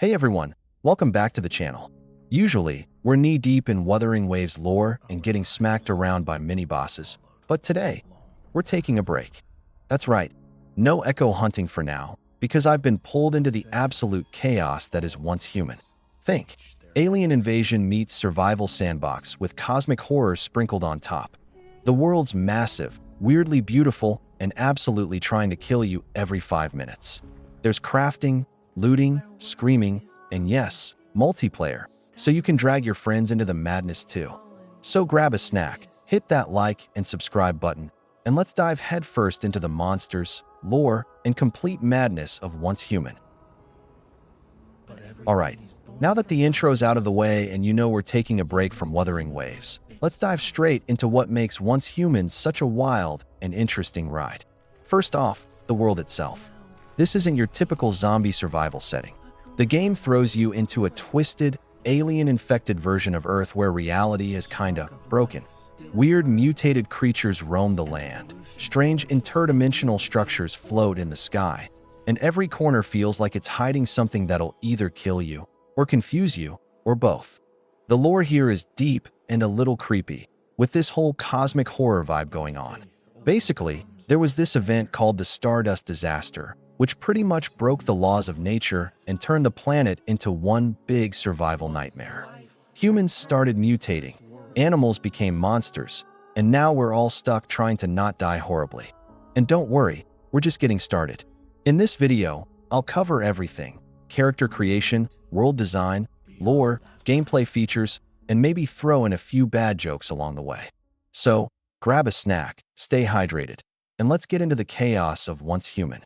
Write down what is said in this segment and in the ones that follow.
Hey everyone, welcome back to the channel. Usually, we're knee-deep in Wuthering Waves lore and getting smacked around by mini-bosses, but today, we're taking a break. That's right, no echo hunting for now, because I've been pulled into the absolute chaos that is once human. Think, alien invasion meets survival sandbox with cosmic horror sprinkled on top. The world's massive, weirdly beautiful, and absolutely trying to kill you every 5 minutes. There's crafting, looting, screaming, and yes, multiplayer, so you can drag your friends into the madness too. So grab a snack, hit that like and subscribe button, and let's dive headfirst into the monsters, lore, and complete madness of Once Human. Alright, now that the intro's out of the way and you know we're taking a break from Wuthering Waves, let's dive straight into what makes Once Human such a wild and interesting ride. First off, the world itself. This isn't your typical zombie survival setting. The game throws you into a twisted, alien-infected version of Earth where reality is kinda broken. Weird mutated creatures roam the land, strange interdimensional structures float in the sky, and every corner feels like it's hiding something that'll either kill you, or confuse you, or both. The lore here is deep and a little creepy, with this whole cosmic horror vibe going on. Basically, there was this event called the Stardust Disaster, which pretty much broke the laws of nature and turned the planet into one big survival nightmare. Humans started mutating, animals became monsters, and now we're all stuck trying to not die horribly. And don't worry, we're just getting started. In this video, I'll cover everything: character creation, world design, lore, gameplay features, and maybe throw in a few bad jokes along the way. So, grab a snack, stay hydrated, and let's get into the chaos of Once Human.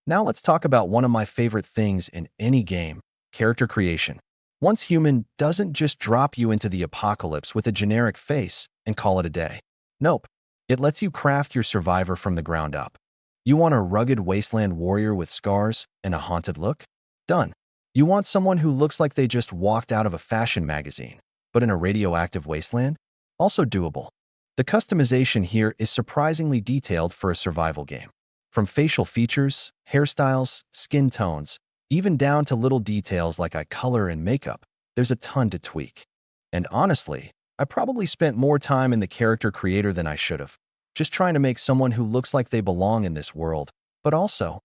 Now let's talk about one of my favorite things in any game: character creation. Once Human doesn't just drop you into the apocalypse with a generic face and call it a day. Nope, it lets you craft your survivor from the ground up. You want a rugged wasteland warrior with scars and a haunted look? Done. You want someone who looks like they just walked out of a fashion magazine, but in a radioactive wasteland? Also doable. The customization here is surprisingly detailed for a survival game. From facial features, hairstyles, skin tones, even down to little details like eye color and makeup, there's a ton to tweak. And honestly, I probably spent more time in the character creator than I should have, just trying to make someone who looks like they belong in this world, but also,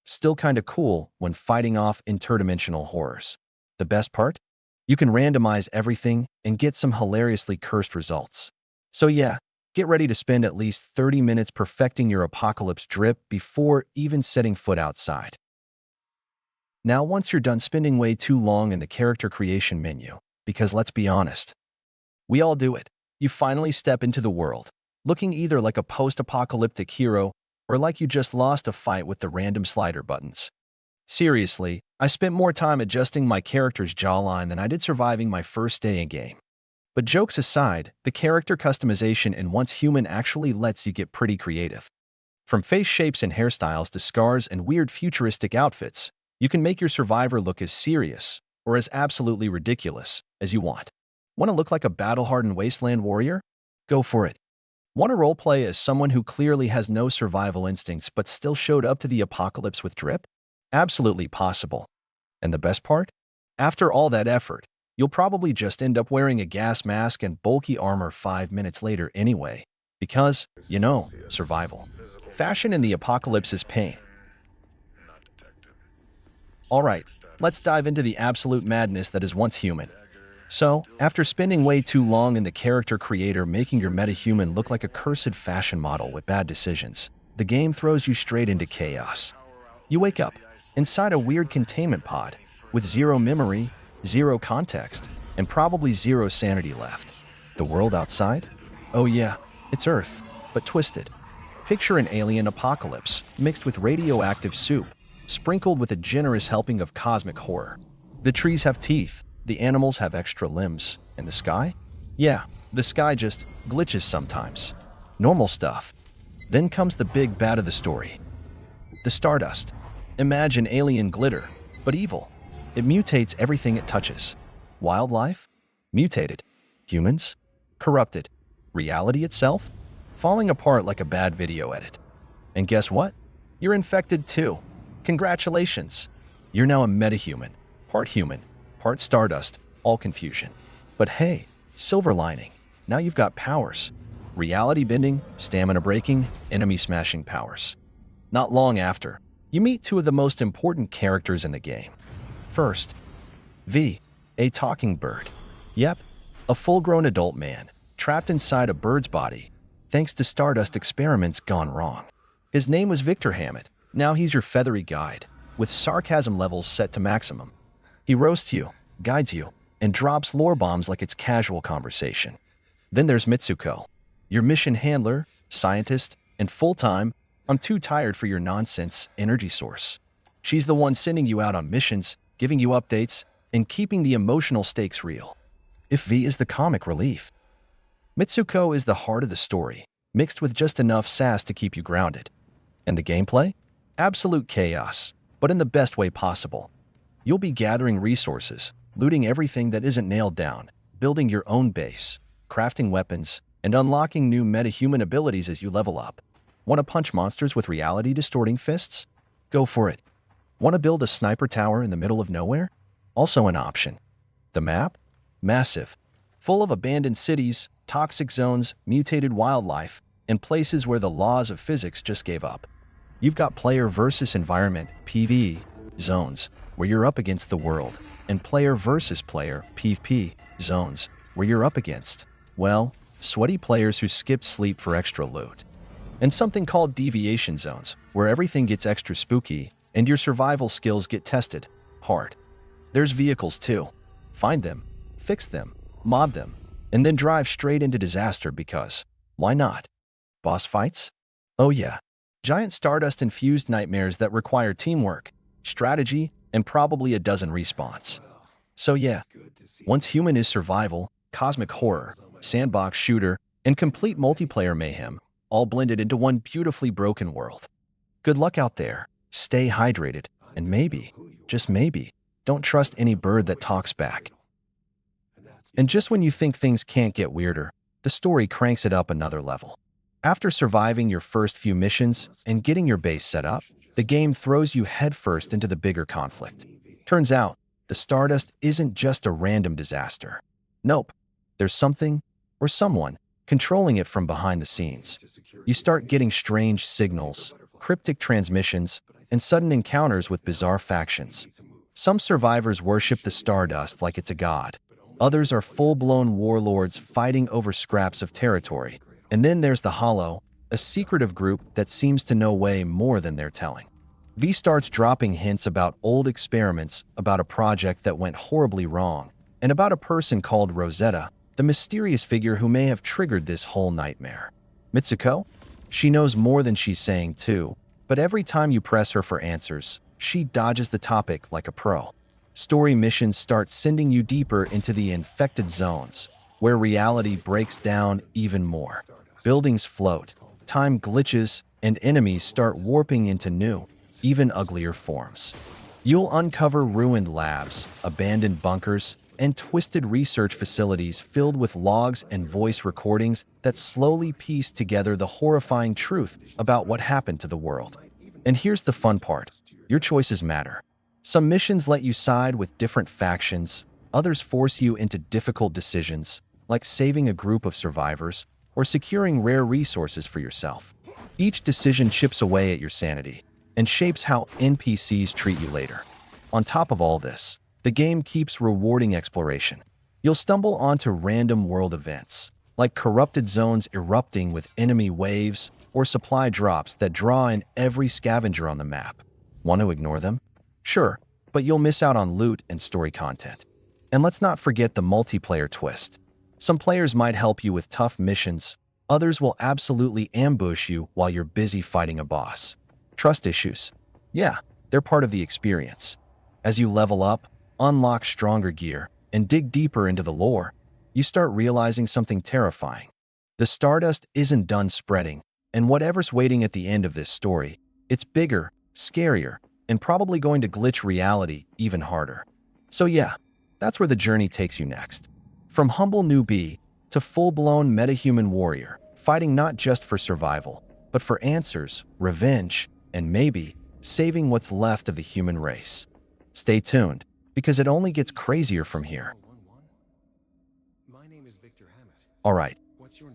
still kinda cool when fighting off interdimensional horrors. The best part? You can randomize everything and get some hilariously cursed results. So yeah, get ready to spend at least 30 minutes perfecting your apocalypse drip before even setting foot outside. Now, once you're done spending way too long in the character creation menu, because let's be honest, we all do it, you finally step into the world, looking either like a post-apocalyptic hero or like you just lost a fight with the random slider buttons. Seriously, I spent more time adjusting my character's jawline than I did surviving my first day in game. But jokes aside, the character customization in Once Human actually lets you get pretty creative. From face shapes and hairstyles to scars and weird futuristic outfits, you can make your survivor look as serious, or as absolutely ridiculous, as you want. Want to look like a battle-hardened wasteland warrior? Go for it. Want to roleplay as someone who clearly has no survival instincts but still showed up to the apocalypse with drip? Absolutely possible. And the best part? After all that effort, you'll probably just end up wearing a gas mask and bulky armor 5 minutes later anyway, because, survival. Fashion in the apocalypse is pain. Alright, let's dive into the absolute madness that is Once Human. So, after spending way too long in the character creator making your metahuman look like a cursed fashion model with bad decisions, the game throws you straight into chaos. You wake up inside a weird containment pod with zero memory, zero context, and probably zero sanity left. The world outside? Oh yeah, it's Earth, but twisted. Picture an alien apocalypse mixed with radioactive soup, sprinkled with a generous helping of cosmic horror. The trees have teeth, the animals have extra limbs, and the sky? Yeah, the sky just glitches sometimes. Normal stuff. Then comes the big bad of the story. The Stardust. Imagine alien glitter, but evil. It mutates everything it touches. Wildlife? Mutated. Humans? Corrupted. Reality itself? Falling apart like a bad video edit. And guess what? You're infected too. Congratulations. You're now a metahuman, part stardust, all confusion. But hey, silver lining. Now you've got powers. Reality bending, stamina breaking, enemy smashing powers. Not long after, you meet two of the most important characters in the game. First, V, a talking bird. Yep, a full-grown adult man, trapped inside a bird's body, thanks to Stardust experiments gone wrong. His name was Victor Hammett. Now he's your feathery guide, with sarcasm levels set to maximum. He roasts you, guides you, and drops lore bombs like it's casual conversation. Then there's Mitsuko, your mission handler, scientist, and full-time, I'm too tired for your nonsense energy source. She's the one sending you out on missions, giving you updates, and keeping the emotional stakes real. If V is the comic relief, Mitsuko is the heart of the story, mixed with just enough sass to keep you grounded. And the gameplay? Absolute chaos, but in the best way possible. You'll be gathering resources, looting everything that isn't nailed down, building your own base, crafting weapons, and unlocking new metahuman abilities as you level up. Want to punch monsters with reality-distorting fists? Go for it. Want to build a sniper tower in the middle of nowhere? Also an option. The map? Massive. Full of abandoned cities, toxic zones, mutated wildlife, and places where the laws of physics just gave up. You've got player versus environment, PvE, zones, where you're up against the world, and player versus player, PvP, zones, where you're up against, well, sweaty players who skip sleep for extra loot. And something called deviation zones, where everything gets extra spooky and your survival skills get tested hard. There's vehicles too. Find them, fix them, mod them, and then drive straight into disaster because, why not? Boss fights? Oh yeah. Giant Stardust-infused nightmares that require teamwork, strategy, and probably a dozen respawns. So yeah, once human is survival, cosmic horror, sandbox shooter, and complete multiplayer mayhem, all blended into one beautifully broken world. Good luck out there, stay hydrated, and maybe, just maybe, don't trust any bird that talks back. And just when you think things can't get weirder, the story cranks it up another level. After surviving your first few missions and getting your base set up, the game throws you headfirst into the bigger conflict. Turns out, the Stardust isn't just a random disaster. Nope, there's something, or someone, controlling it from behind the scenes. You start getting strange signals, cryptic transmissions, and sudden encounters with bizarre factions. Some survivors worship the Stardust like it's a god. Others are full-blown warlords fighting over scraps of territory. And then there's the Hollow, a secretive group that seems to know way more than they're telling. V starts dropping hints about old experiments, about a project that went horribly wrong, and about a person called Rosetta, the mysterious figure who may have triggered this whole nightmare. Mitsuko? She knows more than she's saying too, but every time you press her for answers, she dodges the topic like a pro. Story missions start sending you deeper into the infected zones, where reality breaks down even more. Buildings float, time glitches, and enemies start warping into new, even uglier forms. You'll uncover ruined labs, abandoned bunkers, and twisted research facilities filled with logs and voice recordings that slowly piece together the horrifying truth about what happened to the world. And here's the fun part. Your choices matter. Some missions let you side with different factions, others force you into difficult decisions, like saving a group of survivors or securing rare resources for yourself. Each decision chips away at your sanity and shapes how NPCs treat you later. On top of all this, the game keeps rewarding exploration. You'll stumble onto random world events, like corrupted zones erupting with enemy waves or supply drops that draw in every scavenger on the map. Want to ignore them? Sure, but you'll miss out on loot and story content. And let's not forget the multiplayer twist. Some players might help you with tough missions, others will absolutely ambush you while you're busy fighting a boss. Trust issues? Yeah, they're part of the experience. As you level up, unlock stronger gear, and dig deeper into the lore, you start realizing something terrifying. The Stardust isn't done spreading, and whatever's waiting at the end of this story, it's bigger, scarier, and probably going to glitch reality even harder. So yeah, that's where the journey takes you next. From humble newbie to full-blown metahuman warrior, fighting not just for survival, but for answers, revenge, and maybe saving what's left of the human race. Stay tuned, because it only gets crazier from here. Alright,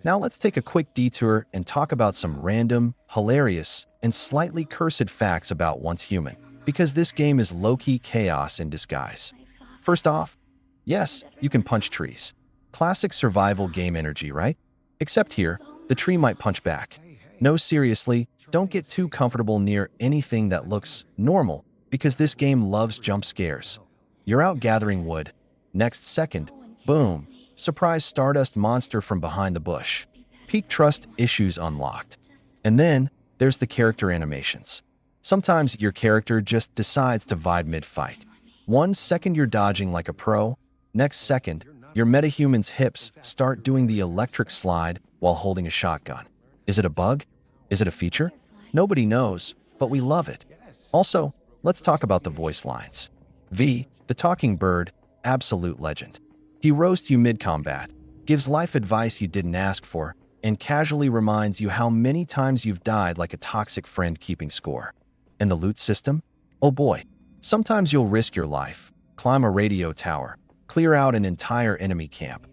now let's take a quick detour and talk about some random, hilarious, and slightly cursed facts about Once Human, because this game is low-key chaos in disguise. First off, yes, you can punch trees. Classic survival game energy, right? Except here, the tree might punch back. No, seriously, don't get too comfortable near anything that looks normal, because this game loves jump scares. You're out gathering wood. Next second, boom, surprise Stardust monster from behind the bush. Peak trust issues unlocked. And then, there's the character animations. Sometimes your character just decides to vibe mid-fight. 1 second you're dodging like a pro, next second, your metahuman's hips start doing the electric slide while holding a shotgun. Is it a bug? Is it a feature? Nobody knows, but we love it. Also, let's talk about the voice lines. V, the talking bird, absolute legend. He roasts you mid-combat, gives life advice you didn't ask for, and casually reminds you how many times you've died like a toxic friend keeping score. And the loot system? Oh boy, sometimes you'll risk your life, climb a radio tower, clear out an entire enemy camp,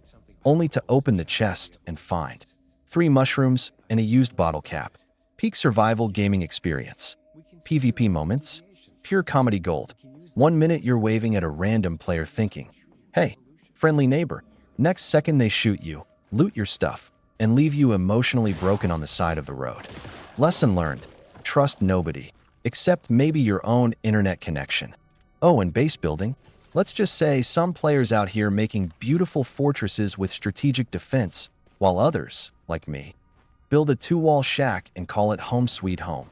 only to open the chest and find 3 mushrooms and a used bottle cap. Peak survival gaming experience. PvP moments? Pure comedy gold. 1 minute you're waving at a random player thinking, hey, friendly neighbor. Next second they shoot you, loot your stuff, and leave you emotionally broken on the side of the road. Lesson learned. Trust nobody, except maybe your own internet connection. Oh, and base building? Let's just say some players out here making beautiful fortresses with strategic defense, while others, like me, build a 2-wall shack and call it home sweet home.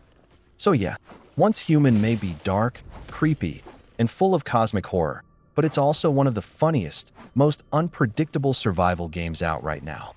So yeah, Once Human may be dark, creepy, and full of cosmic horror, but it's also one of the funniest, most unpredictable survival games out right now.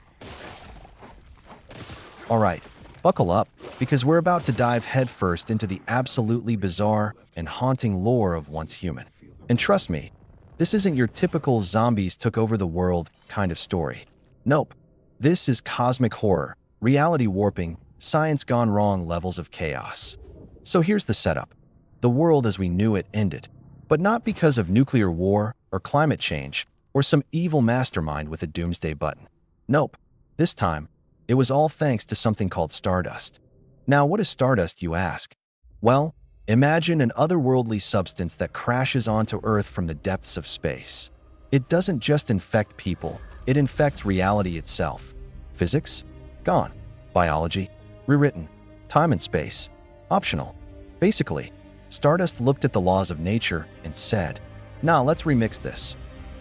Alright, buckle up, because we're about to dive headfirst into the absolutely bizarre and haunting lore of Once Human. And trust me, this isn't your typical zombies took over the world kind of story. Nope. This is cosmic horror, reality warping, science gone wrong levels of chaos. So here's the setup. The world as we knew it ended, but not because of nuclear war or climate change or some evil mastermind with a doomsday button. Nope. This time, it was all thanks to something called stardust. Now, what is stardust, you ask? Well, imagine an otherworldly substance that crashes onto Earth from the depths of space. It doesn't just infect people, it infects reality itself. Physics? Gone. Biology? Rewritten. Time and space? Optional. Basically, stardust looked at the laws of nature and said, "Now let's remix this."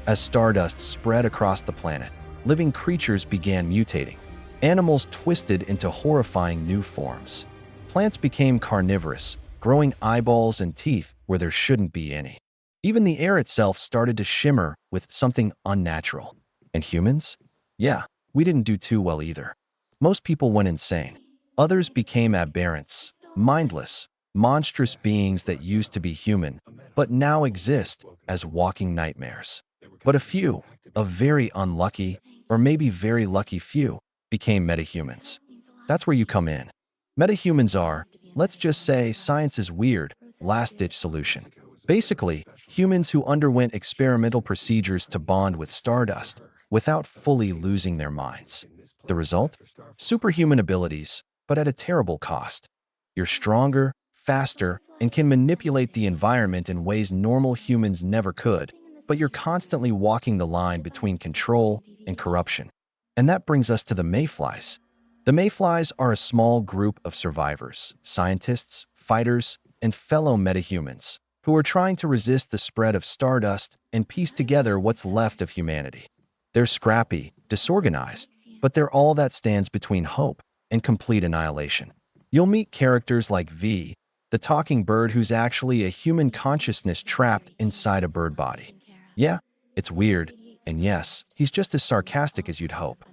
As stardust spread across the planet, living creatures began mutating. Animals twisted into horrifying new forms. Plants became carnivorous, growing eyeballs and teeth where there shouldn't be any. Even the air itself started to shimmer with something unnatural. And humans? Yeah, we didn't do too well either. Most people went insane. Others became aberrants, mindless, monstrous beings that used to be human, but now exist as walking nightmares. But a few, a very unlucky, or maybe very lucky few, became metahumans. That's where you come in. Metahumans are, let's just say, science's weird, last-ditch solution. Basically, humans who underwent experimental procedures to bond with stardust without fully losing their minds. The result? Superhuman abilities, but at a terrible cost. You're stronger, faster, and can manipulate the environment in ways normal humans never could, but you're constantly walking the line between control and corruption. And that brings us to the Mayflies. The Mayflies are a small group of survivors, scientists, fighters, and fellow metahumans who are trying to resist the spread of stardust and piece together what's left of humanity. They're scrappy, disorganized, but they're all that stands between hope and complete annihilation. You'll meet characters like V, the talking bird who's actually a human consciousness trapped inside a bird body. Yeah, it's weird, and yes, he's just as sarcastic as you'd hope.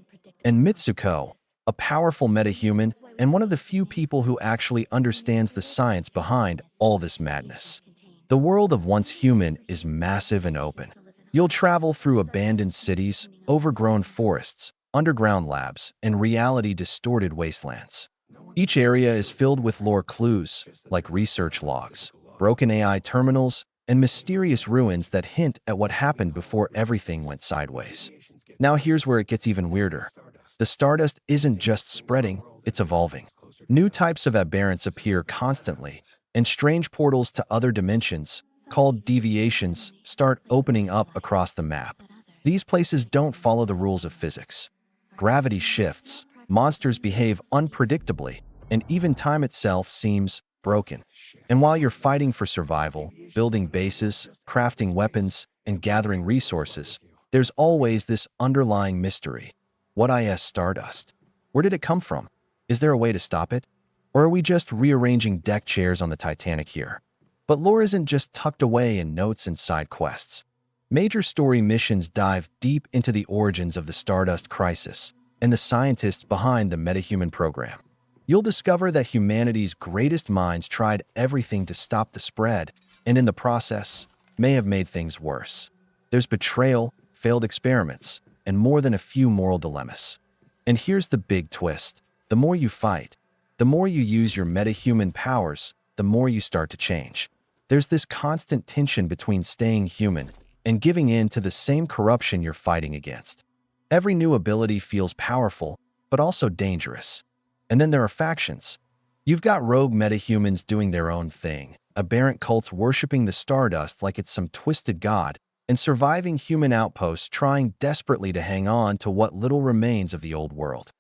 And Mitsuko, a powerful metahuman and one of the few people who actually understands the science behind all this madness. The world of Once Human is massive and open. You'll travel through abandoned cities, overgrown forests, underground labs, and reality-distorted wastelands. Each area is filled with lore clues, like research logs, broken AI terminals, and mysterious ruins that hint at what happened before everything went sideways. Now here's where it gets even weirder. The Stardust isn't just spreading, it's evolving. New types of aberrants appear constantly, and strange portals to other dimensions, called deviations, start opening up across the map. These places don't follow the rules of physics. Gravity shifts, monsters behave unpredictably, and even time itself seems broken. And while you're fighting for survival, building bases, crafting weapons, and gathering resources, there's always this underlying mystery. What is Stardust? Where did it come from? Is there a way to stop it? Or are we just rearranging deck chairs on the Titanic here? But lore isn't just tucked away in notes and side quests. Major story missions dive deep into the origins of the Stardust Crisis and the scientists behind the metahuman program. You'll discover that humanity's greatest minds tried everything to stop the spread, and in the process, may have made things worse. There's betrayal, failed experiments, and more than a few moral dilemmas. And here's the big twist. The more you fight, the more you use your metahuman powers, the more you start to change. There's this constant tension between staying human and giving in to the same corruption you're fighting against. Every new ability feels powerful, but also dangerous. And then there are factions. You've got rogue metahumans doing their own thing, aberrant cults worshipping the Stardust like it's some twisted god, and surviving human outposts trying desperately to hang on to what little remains of the old world.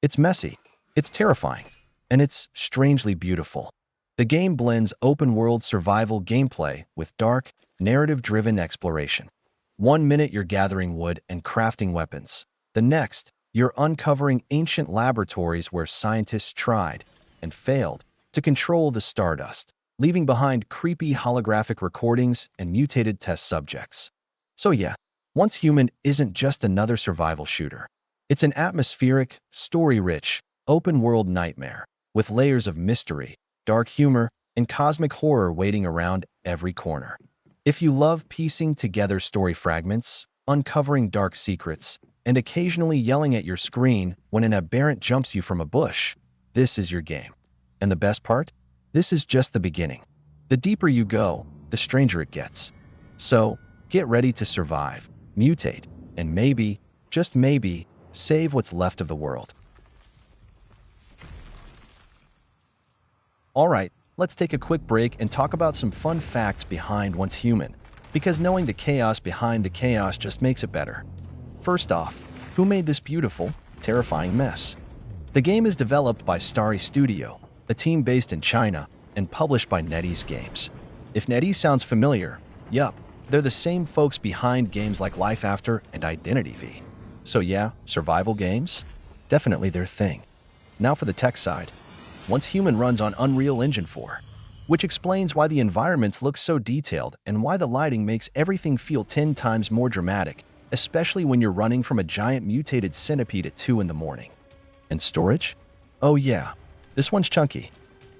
It's messy, it's terrifying, and it's strangely beautiful. The game blends open-world survival gameplay with dark, narrative-driven exploration. 1 minute you're gathering wood and crafting weapons. The next, you're uncovering ancient laboratories where scientists tried and failed to control the Stardust, leaving behind creepy holographic recordings and mutated test subjects. So yeah, Once Human isn't just another survival shooter. It's an atmospheric, story-rich, open-world nightmare with layers of mystery, dark humor, and cosmic horror waiting around every corner. If you love piecing together story fragments, uncovering dark secrets, and occasionally yelling at your screen when an aberrant jumps you from a bush, this is your game. And the best part? This is just the beginning. The deeper you go, the stranger it gets. So, get ready to survive, mutate, and maybe, just maybe, save what's left of the world. Alright, let's take a quick break and talk about some fun facts behind Once Human, because knowing the chaos behind the chaos just makes it better. First off, who made this beautiful, terrifying mess? The game is developed by Starry Studio, a team based in China, and published by NetEase Games. If NetEase sounds familiar, yup, they're the same folks behind games like Life After and Identity V. So yeah, survival games? Definitely their thing. Now for the tech side. Once Human runs on Unreal Engine 4, which explains why the environments look so detailed and why the lighting makes everything feel 10 times more dramatic, especially when you're running from a giant mutated centipede at 2 in the morning. And storage? Oh yeah, this one's chunky.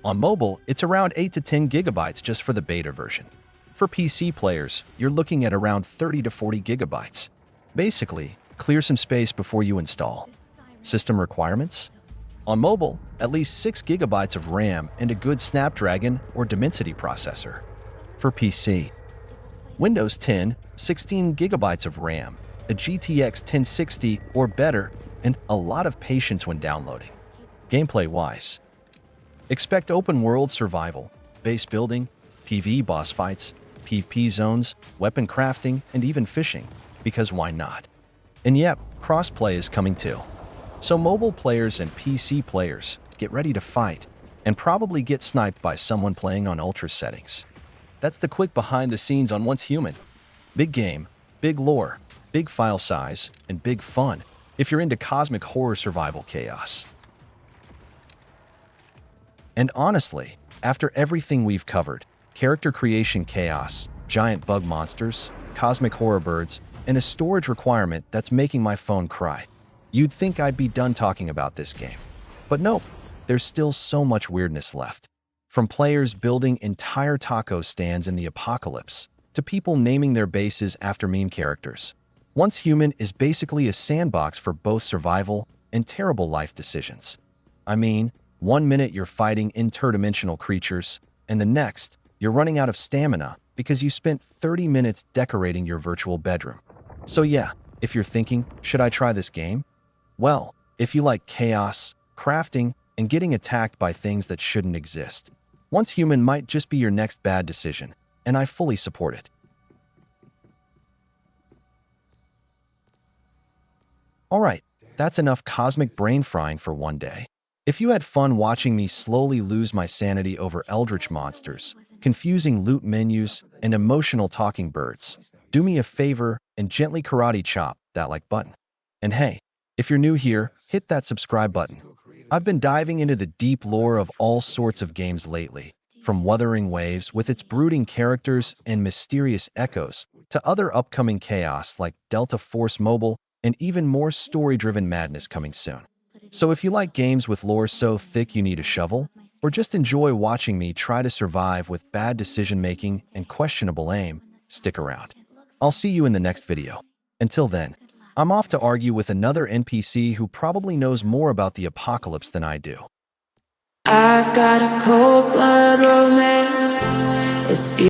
On mobile, it's around 8 to 10 gigabytes just for the beta version. For PC players, you're looking at around 30 to 40 gigabytes. Basically, clear some space before you install. System requirements? On mobile, at least 6 gigabytes of RAM and a good Snapdragon or Dimensity processor. For PC, Windows 10, 16 gigabytes of RAM, a GTX 1060 or better, and a lot of patience when downloading. Gameplay-wise, expect open-world survival, base building, PvE boss fights, PvP zones, weapon crafting, and even fishing, because why not? And yep, crossplay is coming too. So mobile players and PC players, get ready to fight, and probably get sniped by someone playing on ultra settings. That's the quick behind the scenes on Once Human. Big game, big lore, big file size, and big fun, if you're into cosmic horror survival chaos. And honestly, after everything we've covered, character creation chaos, giant bug monsters, cosmic horror birds, and a storage requirement that's making my phone cry, you'd think I'd be done talking about this game. But nope, there's still so much weirdness left. From players building entire taco stands in the apocalypse, to people naming their bases after meme characters. Once Human is basically a sandbox for both survival and terrible life decisions. I mean, one minute you're fighting interdimensional creatures, and the next, you're running out of stamina because you spent 30 minutes decorating your virtual bedroom. So yeah, if you're thinking, should I try this game? Well, if you like chaos, crafting, and getting attacked by things that shouldn't exist, Once Human might just be your next bad decision, and I fully support it. Alright, that's enough cosmic brain frying for one day. If you had fun watching me slowly lose my sanity over eldritch monsters, confusing loot menus, and emotional talking birds, do me a favor and gently karate chop that like button. And hey, if you're new here, hit that subscribe button. I've been diving into the deep lore of all sorts of games lately, from Wuthering Waves with its brooding characters and mysterious echoes, to other upcoming chaos like Delta Force Mobile, and even more story-driven madness coming soon. So if you like games with lore so thick you need a shovel, or just enjoy watching me try to survive with bad decision-making and questionable aim, stick around. I'll see you in the next video. Until then, I'm off to argue with another NPC who probably knows more about the apocalypse than I do. I've got a cold blood romance. It's